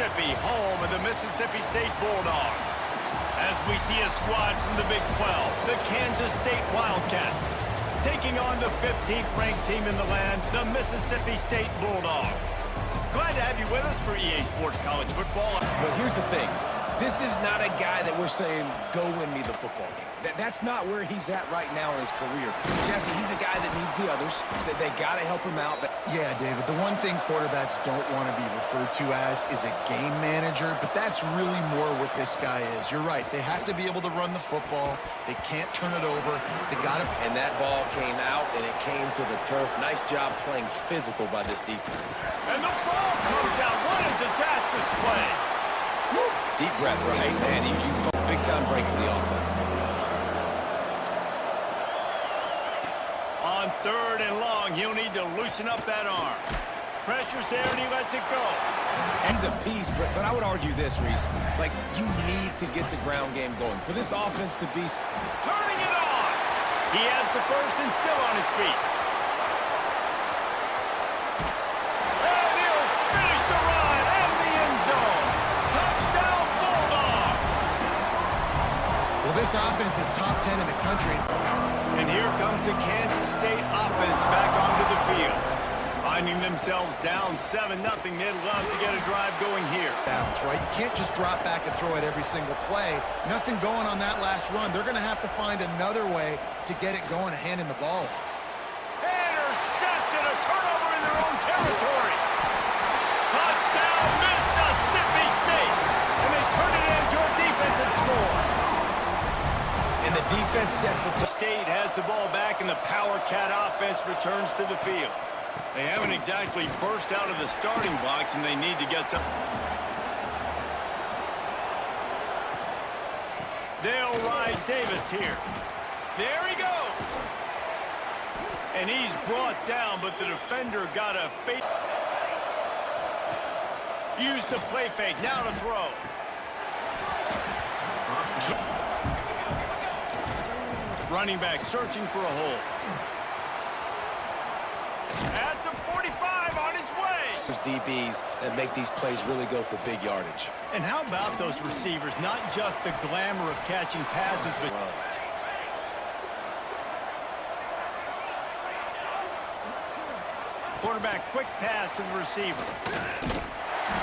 Mississippi, home of the Mississippi State Bulldogs. As we see a squad from the Big 12, the Kansas State Wildcats, taking on the 15th ranked team in the land, the Mississippi State Bulldogs. Glad to have you with us for EA Sports College Football. But here's the thing. This is not a guy that we're saying, go win me the football game. That's not where he's at right now in his career. Jesse, he's a guy that needs the others. They got to help him out. Yeah, David, the one thing quarterbacks don't want to be referred to as is a game manager, but that's really more what this guy is. You're right. They have to be able to run the football. They can't turn it over. They got to. And that ball came out, and it came to the turf. Nice job playing physical by this defense. And the ball comes out. What a disastrous play. Woo. Deep breath, right, man. You big-time break for the offense. On 3rd and long, he'll need to loosen up that arm. Pressure's there, and he lets it go. He's a piece, but I would argue this, Reese. Like, you need to get the ground game going. For this offense to be... Turning it on! He has the first and still on his feet. And he'll finish the run and the end zone. Touchdown, Bulldogs! Well, this offense is top 10 in the country. And here comes the Kansas State offense back onto the field. Finding themselves down 7-0, they'd love to get a drive going here. Balance, right? You can't just drop back and throw it every single play. Nothing going on that last run. They're going to have to find another way to get it going, handing the ball. Intercepted, a turnover in their own territory. Touchdown, Mississippi State. And they turn it into a defensive score. And the defense sets the... State has the ball back, and the Power Cat offense returns to the field. They haven't exactly burst out of the starting blocks, and they need to get some. They'll ride Davis here. There he goes. And he's brought down, but the defender got a fake. Use the play fake. Now to throw. Running back searching for a hole. At the 45 on his way. There's DBs that make these plays really go for big yardage. And how about those receivers? Not just the glamour of catching passes, but runs. Quarterback quick pass to the receiver.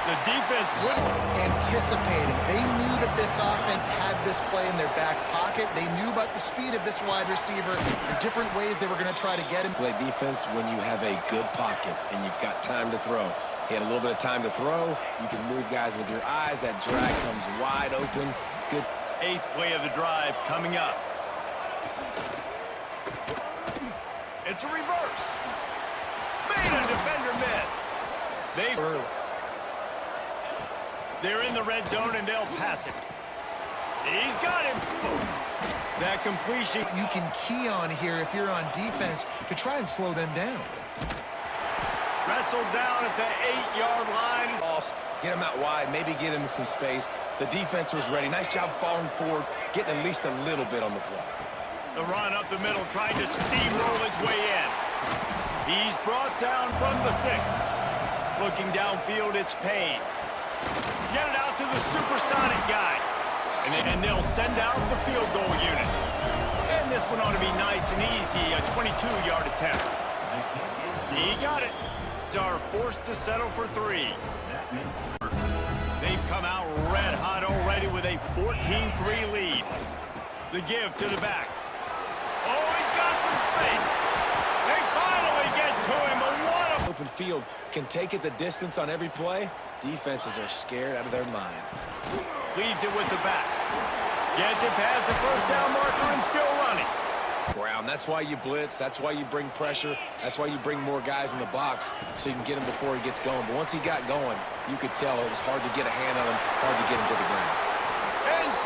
The defense wouldn't. Anticipating. They knew that this offense had this play in their back pocket. They knew about the speed of this wide receiver, the different ways they were going to try to get him. Play defense when you have a good pocket and you've got time to throw. He had a little bit of time to throw. You can move guys with your eyes. That drag comes wide open. Good. 8th play of the drive coming up. It's a reverse. Made a defender miss. They're in the red zone, and they'll pass it. He's got him. That completion. You can key on here if you're on defense to try and slow them down. Wrestled down at the 8-yard line. Get him out wide, maybe get him some space. The defense was ready. Nice job falling forward, getting at least a little bit on the play. The run up the middle, trying to steamroll his way in. He's brought down from the 6. Looking downfield, it's Payne. Get it out to the supersonic guy. And they'll send out the field goal unit. And this one ought to be nice and easy, a 22-yard attempt. He got it. Are forced to settle for 3. They've come out red hot already with a 14-3 lead. The give to the back. Oh, he's got some space. They finally get to him, but what a... Open field can take it the distance on every play. Defenses are scared out of their mind. Leaves it with the back. Gets it past the first down marker and still running. Ground. That's why you blitz. That's why you bring pressure. That's why you bring more guys in the box so you can get him before he gets going. But once he got going, you could tell it was hard to get a hand on him, hard to get him to the ground.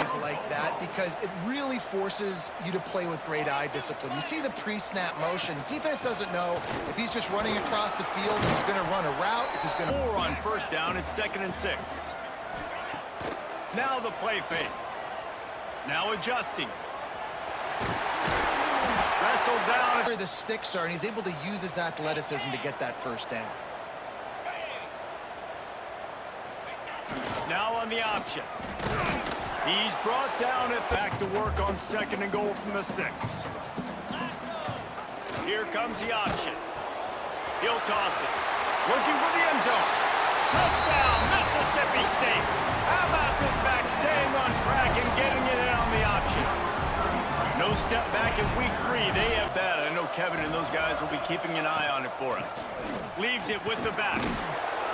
Is like that because it really forces you to play with great eye discipline. You see the pre-snap motion. Defense doesn't know if he's just running across the field, if he's going to run a route, if he's going to... 4 on first down. It's 2nd and 6. Now the play fake. Now adjusting. Wrestled down. Where the sticks are, and he's able to use his athleticism to get that first down. Now on the option. He's brought down at back to work on 2nd and goal from the 6. Here comes the option. He'll toss it. Looking for the end zone. Touchdown, Mississippi State. How about this back staying on track and getting it in on the option? No step back in week 3. They have that. I know Kevin and those guys will be keeping an eye on it for us. Leaves it with the back.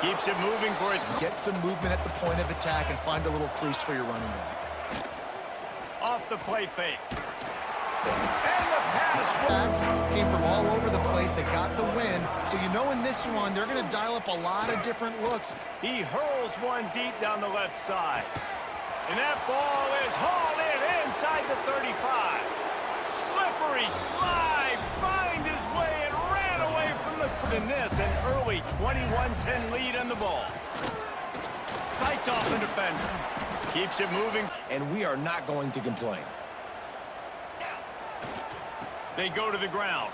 Keeps it moving for it. Get some movement at the point of attack and find a little crease for your running back. Off the play fake. And the pass. Backs came from all over the place. They got the win. So you know in this one, they're going to dial up a lot of different looks. He hurls one deep down the left side. And that ball is hauled in inside the 35. Slippery slide. Find his way and ran away from the... In this, an early 21-10 lead on the ball. Fights off the defender. Keeps it moving. And we are not going to complain. They go to the ground.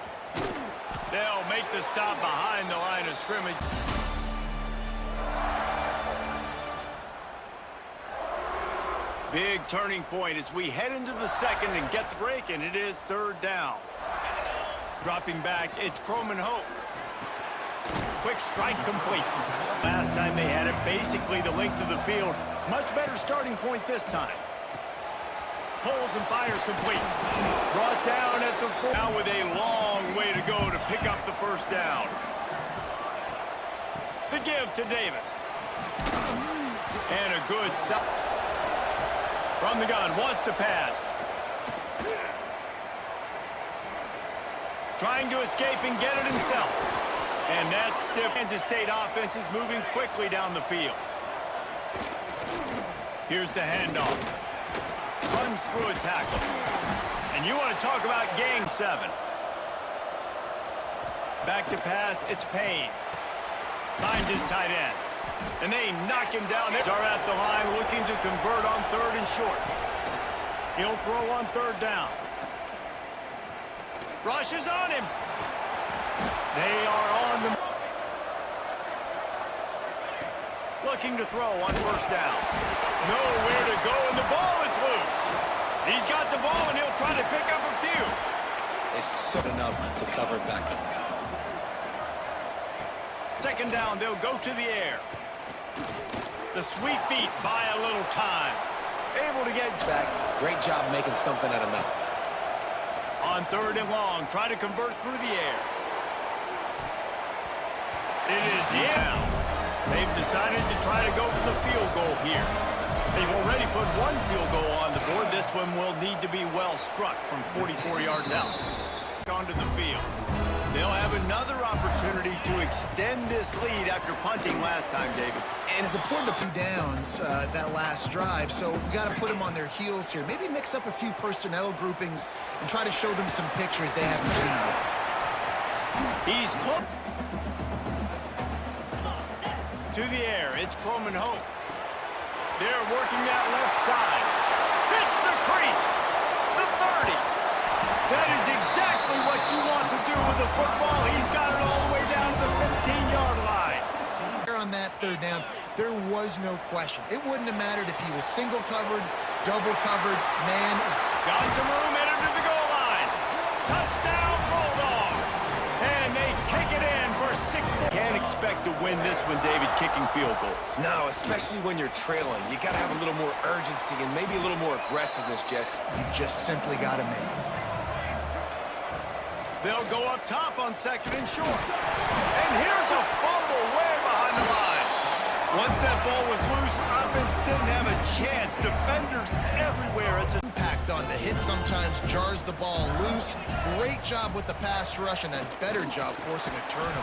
They'll make the stop behind the line of scrimmage. Big turning point as we head into the 2nd and get the break, and it is 3rd down. Dropping back, it's Croman Hope. Quick strike complete. Last time they had it, basically the length of the field. Much better starting point this time. Pulls and fires complete. Brought down at the 4. Now with a long way to go to pick up the 1st down. The give to Davis. And a good shot. From the gun, wants to pass. Trying to escape and get it himself. And that's stiff. Kansas State offense is moving quickly down the field. Here's the handoff. Runs through a tackle. And you want to talk about game 7. Back to pass, it's Payne. Finds his tight end. And they knock him down. They are at the line looking to convert on 3rd and short. He'll throw on 3rd down. Rushes on him. They are on the... Looking to throw on 1st down. Nowhere to go, and the ball is loose. He's got the ball, and he'll try to pick up a few. It's certain enough to cover it back up. 2nd down, they'll go to the air. The sweet feet buy a little time. Able to get... Zach, great job making something out of nothing. On 3rd and long, try to convert through the air. It is in. They've decided to try to go for the field goal here. They've already put 1 field goal on the board. This one will need to be well struck from 44 yards out. Onto the field. They'll have another opportunity to extend this lead after punting last time, David. And it's important to put downs that last drive, so we got to put them on their heels here. Maybe mix up a few personnel groupings and try to show them some pictures they haven't seen yet. He's close. To the air, it's Croman Hope. They're working that left side. Hits the crease. The 30. That is exactly what you want to do with the football. He's got it all the way down to the 15-yard line. On that 3rd down, there was no question. It wouldn't have mattered if he was single covered, double covered, man. Got some room, entered to the goal line. Touchdown, Bulldogs. And they take it in for 6. Can't expect to win this one, David, kicking field goals. No, especially when you're trailing. You got to have a little more urgency and maybe a little more aggressiveness, Jess. You just simply got to make it. They'll go up top on 2nd and short. And here's a fumble way behind the line. Once that ball was loose, offense didn't have a chance. Defenders everywhere. It's an impact on the hit sometimes jars the ball loose. Great job with the pass rush and a better job forcing a turnover.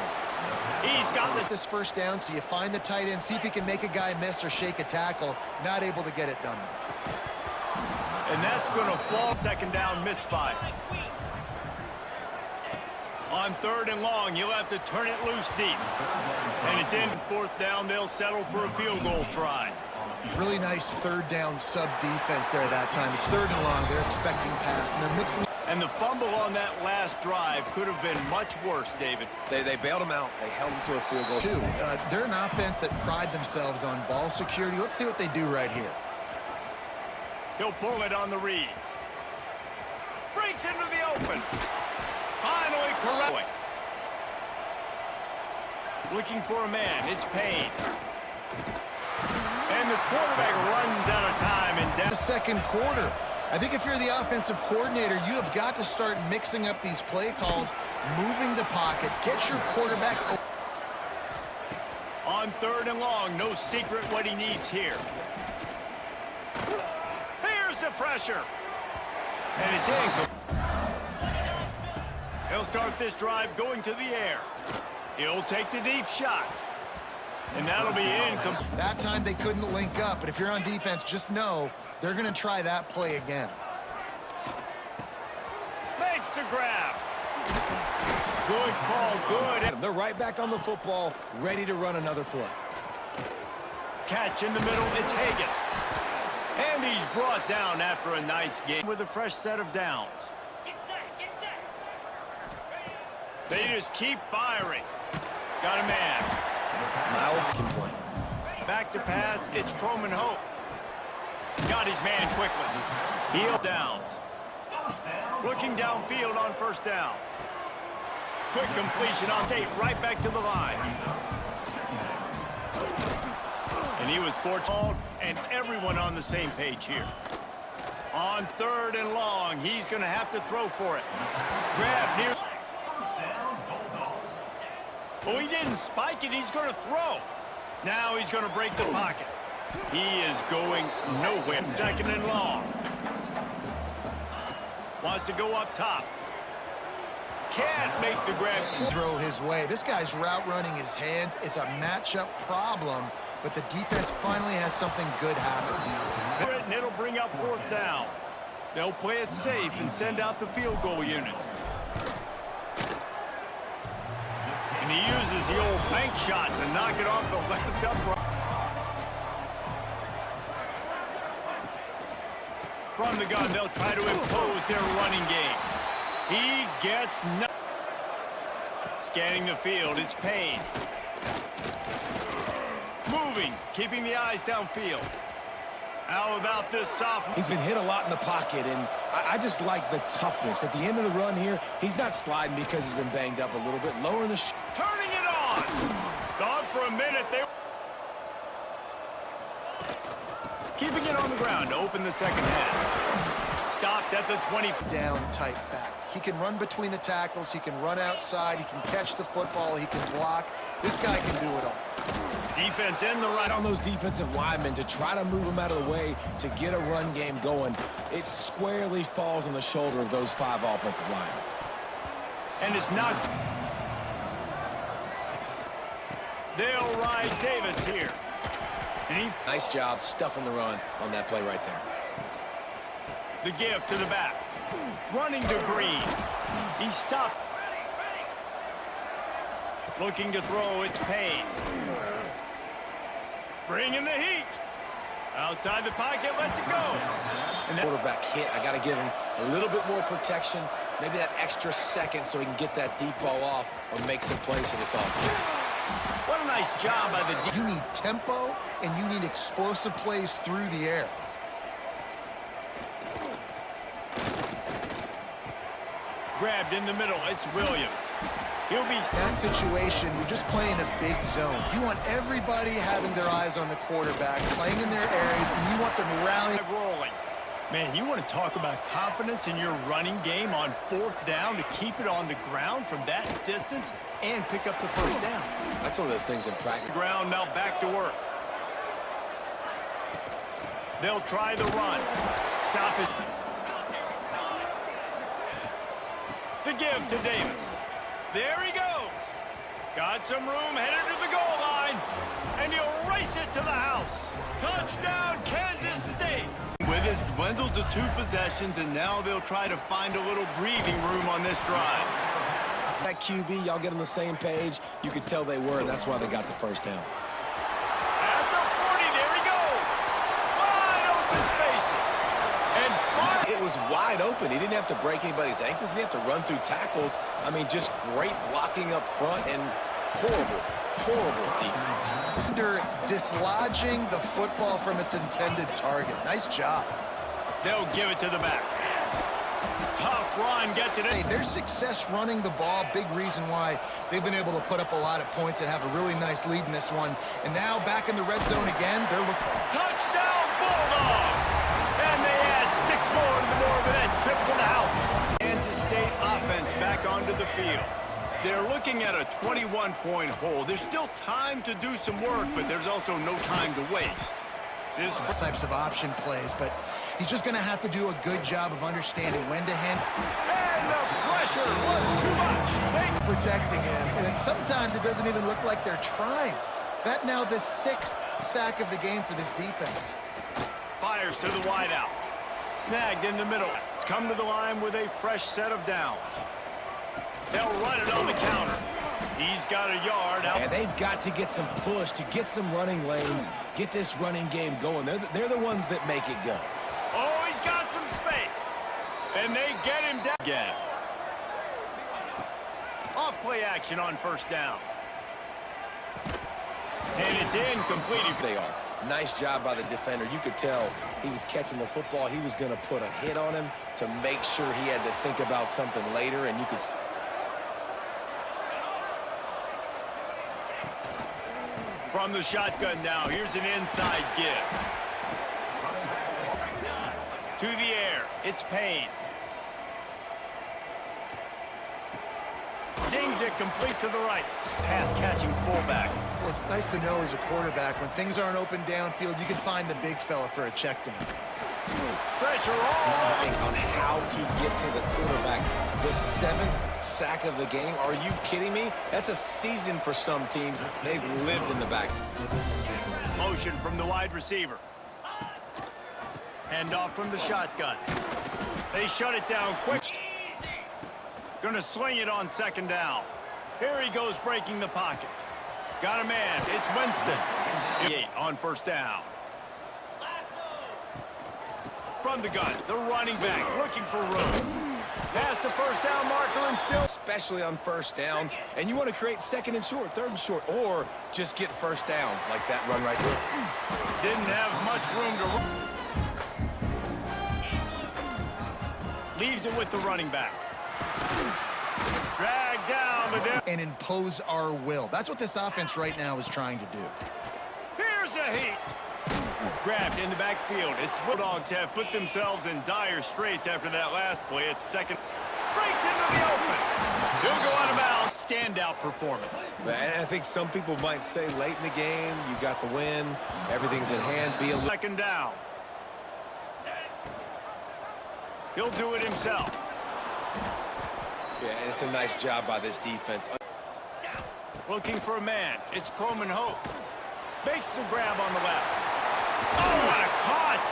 He's got this 1st down, so you find the tight end, see if he can make a guy miss or shake a tackle. Not able to get it done. And that's going to fall. 2nd down, misfire. On 3rd and long, you'll have to turn it loose deep. And it's in 4th down. They'll settle for a field goal try. Really nice 3rd down sub defense there that time. It's 3rd and long. They're expecting pass, and they're mixing. And the fumble on that last drive could have been much worse, David. They bailed him out. They held him to a field goal. They're an offense that pride themselves on ball security. Let's see what they do right here. He'll pull it on the read. Breaks into the open. Finally correct. Looking for a man. It's Payne. And the quarterback runs out of time. And down. The second quarter. I think if you're the offensive coordinator, you have got to start mixing up these play calls, moving the pocket, get your quarterback. On 3rd and long, no secret what he needs here. Here's the pressure. And it's in. He'll start this drive going to the air. He'll take the deep shot. And that'll be incomplete. That time they couldn't link up, but if you're on defense, just know they're going to try that play again. Makes the grab. Good call, good. They're right back on the football, ready to run another play. Catch in the middle, it's Hagan. And he's brought down after a nice game with a fresh set of downs. Get set. They just keep firing. Got a man. Mild complaint. Back to pass, it's Croman Hope. Got his man quickly. Heel downs. Looking downfield on 1st down. Quick completion on tape, right back to the line. And he was fortunate, and everyone on the same page here. On 3rd and long, he's going to have to throw for it. Grab near. Oh, he didn't spike it. He's going to throw. Now he's going to break the pocket. He is going nowhere. 2nd and long. Wants to go up top. Can't make the grab. Throw his way. This guy's route running his hands. It's a matchup problem, but the defense finally has something good happen. And it'll bring up 4th down. They'll play it safe and send out the field goal unit. And he uses the old bank shot to knock it off the left upright. From the gun, they'll try to impose their running game. He gets no. Scanning the field, it's Payne. Moving, keeping the eyes downfield. How about this sophomore? He's been hit a lot in the pocket, and I just like the toughness. At the end of the run here, he's not sliding because he's been banged up a little bit. Lowering the turning it on. Thought for a minute they keeping it on the ground to open the 2nd half. Stopped at the 20. Down tight back. He can run between the tackles. He can run outside. He can catch the football. He can block. This guy can do it all. Defense in the right on those defensive linemen to try to move them out of the way to get a run game going. It squarely falls on the shoulder of those 5 offensive linemen. And it's not. They'll ride Davis here. And nice job stuffing the run on that play right there. The give to the back. Running to Green. He stopped. Looking to throw, it's Payne. Bringing the heat. Outside the pocket, lets it go. And that quarterback hit. I got to give him a little bit more protection, maybe that extra second so he can get that deep ball off or make some plays for this offense. What a nice job by the defense. You need tempo, and you need explosive plays through the air. Grabbed in the middle, it's Williams. He'll be that situation. You're just playing a big zone. You want everybody having their eyes on the quarterback, playing in their areas, and you want them rallying. Rolling. Man, you want to talk about confidence in your running game on 4th down to keep it on the ground from that distance and pick up the 1st down. That's one of those things in practice. Ground now back to work. They'll try the run. Stop it. The give to Davis. There he goes. Got some room, headed to the goal line. And he'll race it to the house. Touchdown, Kansas State. With his dwindled to 2 possessions, and now they'll try to find a little breathing room on this drive. That QB, y'all get on the same page. You could tell they were, and that's why they got the 1st down. At the 40, there he goes. Wide open spaces. And fire. It was wide open. He didn't have to break anybody's ankles. He didn't have to run through tackles. I mean, just great blocking up front and horrible defense. Under dislodging the football from its intended target. Nice job. They'll give it to the back. Tough run, gets it in. Hey, their success running the ball, big reason why they've been able to put up a lot of points and have a really nice lead in this one. And now back in the red zone again. They're looking. Touchdown, Bulldogs! And they add 6 more to the board with that trip to the house. Kansas State offense back onto the field. They're looking at a 21-point hole. There's still time to do some work, but there's also no time to waste. This Types of option plays, but he's just going to have to do a good job of understanding when to handle. And the pressure was too much. Protecting him, and sometimes it doesn't even look like they're trying. That now the 6th sack of the game for this defense. Fires to the wideout. Snagged in the middle. It's come to the line with a fresh set of downs. They'll run it on the counter. He's got a yard out. And they've got to get some push to get some running lanes, get this running game going. They're the ones that make it go. Oh, he's got some space. And they get him down again. Off play action on first down. And it's incomplete. They are. Nice job by the defender. You could tell he was catching the football. He was going to put a hit on him to make sure he had to think about something later, and you could... From the shotgun now, here's an inside give. To the air, it's Payne. Zings it complete to the right. Pass-catching fullback. Well, it's nice to know as a quarterback, when things aren't open downfield, you can find the big fella for a check down. Pressure all on how to get to the quarterback. The 7th sack of the game. Are you kidding me? That's a season for some teams. They've lived in the back. Motion from the wide receiver. Hand off from the shotgun. They shut it down quick. Gonna swing it on second down. Here he goes breaking the pocket. Got a man. It's Winston. 8 on first down. From the gun, the running back looking for room. Past the first down marker and still. Especially on first down. And you want to create 2nd and short, 3rd and short, or just get first downs like that run right there. Didn't have much room to run. Leaves it with the running back. Drag down, but there. And impose our will. That's what this offense right now is trying to do. Here's a heat. Grabbed in the backfield. It's Bulldogs have put themselves in dire straits after that last play. It's second. Breaks into the open. He'll go out of bounds. Standout performance. And I think some people might say late in the game, you got the win, everything's in hand. Be a second down. He'll do it himself. Yeah, and it's a nice job by this defense. Looking for a man. It's Croman Hope. Makes the grab on the left. Oh, what a cut!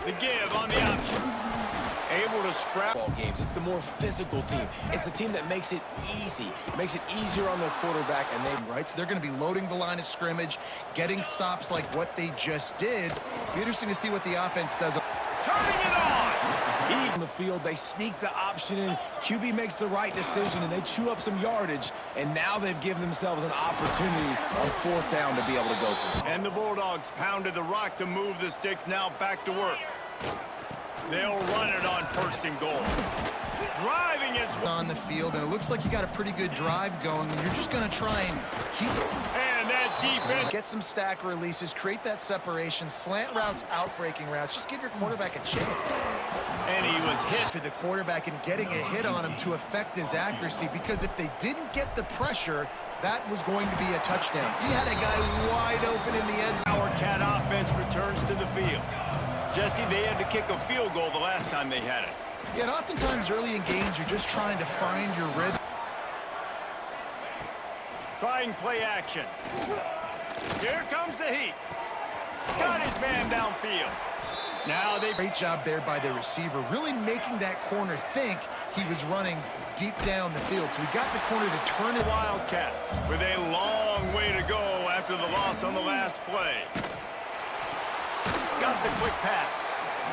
The give on the option. Able to scrap ball games. It's the more physical team. It's the team that makes it easy, makes it easier on their quarterback, and they right. So they're going to be loading the line of scrimmage, getting stops like what they just did. Be interesting to see what the offense does. Turning it on. On the field, they sneak the option in. QB makes the right decision, and they chew up some yardage. And now they've given themselves an opportunity on 4th down to be able to go for it. And the Bulldogs pounded the rock to move the sticks. Now back to work. They'll run it on 1st and goal. Driving is on the field, and it looks like you got a pretty good drive going. And you're just going to try and keep it. And that defense. Get some stack releases, create that separation, slant routes, out-breaking routes. Just give your quarterback a chance. And he was hit. To the quarterback and getting a hit on him to affect his accuracy, because if they didn't get the pressure, that was going to be a touchdown. He had a guy wide open in the end zone. Our Cat offense returns to the field. Jesse, they had to kick a field goal the last time they had it. Yeah, and oftentimes early in games, you're just trying to find your rhythm. Trying play action. Here comes the heat. Got his man downfield. Now they... Great job there by the receiver, really making that corner think he was running deep down the field. So we got the corner to turn it. Wildcats with a long way to go after the loss on the last play. got the quick pass.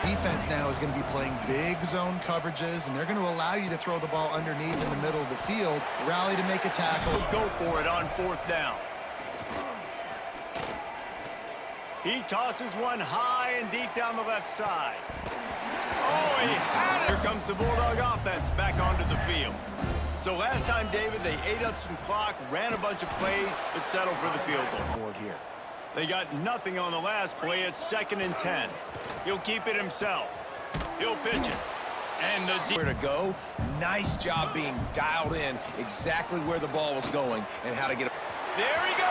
Defense now is going to be playing big zone coverages, and they're going to allow you to throw the ball underneath in the middle of the field, rally to make a tackle. Go for it on 4th down. He tosses one high and deep down the left side. Oh, he had it! Here comes the Bulldog offense back onto the field. So last time, David, they ate up some clock, ran a bunch of plays, but settled for the field goal. Board here. They got nothing on the last play. It's 2nd and 10. He'll keep it himself. He'll pitch it. And the Where to go. Nice job being dialed in exactly where the ball was going and how to get it. There he goes.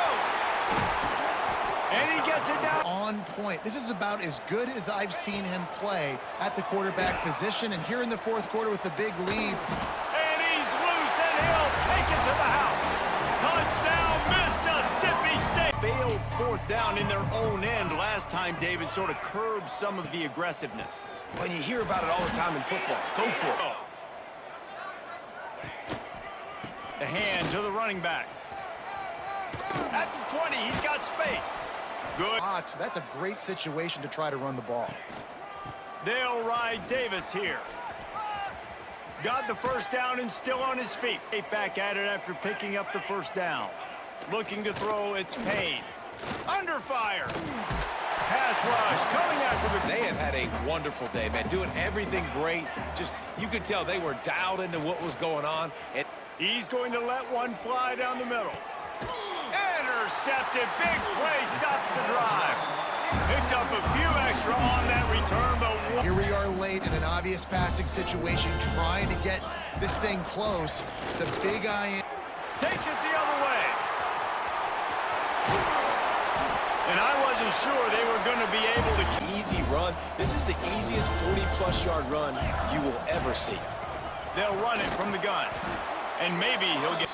And he gets it down. On point. This is about as good as I've seen him play at the quarterback position. And here in the 4th quarter with the big lead. And he's loose, and he'll take it to the house. Touchdown, Mississippi State. Failed 4th down in their own end last time. David sort of curbed some of the aggressiveness. When you hear about it all the time in football, go for it. The hand to the running back. At the 20, he's got space. Good. That's a great situation to try to run the ball. They'll ride Davis here. Got the 1st down and still on his feet. Back at it after picking up the 1st down. Looking to throw, it's Payne. Under fire. Pass rush coming after the... They have had a wonderful day, man. Doing everything great. Just, you could tell they were dialed into what was going on. And he's going to let one fly down the middle. Intercepted. Big play stops the drive. Picked up a few extra on that return, but... Here we are late in an obvious passing situation, trying to get this thing close. The big eye... Takes it the other way. And I wasn't sure they were going to be able to... Easy run. This is the easiest 40-plus yard run you will ever see. They'll run it from the gun. And maybe he'll get...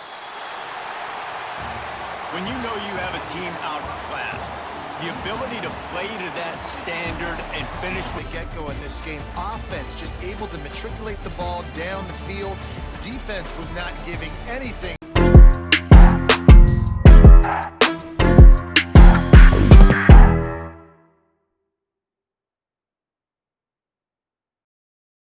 When you know you have a team outclassed, the ability to play to that standard and finish The get-go in this game. Offense just able to matriculate the ball down the field. Defense was not giving anything.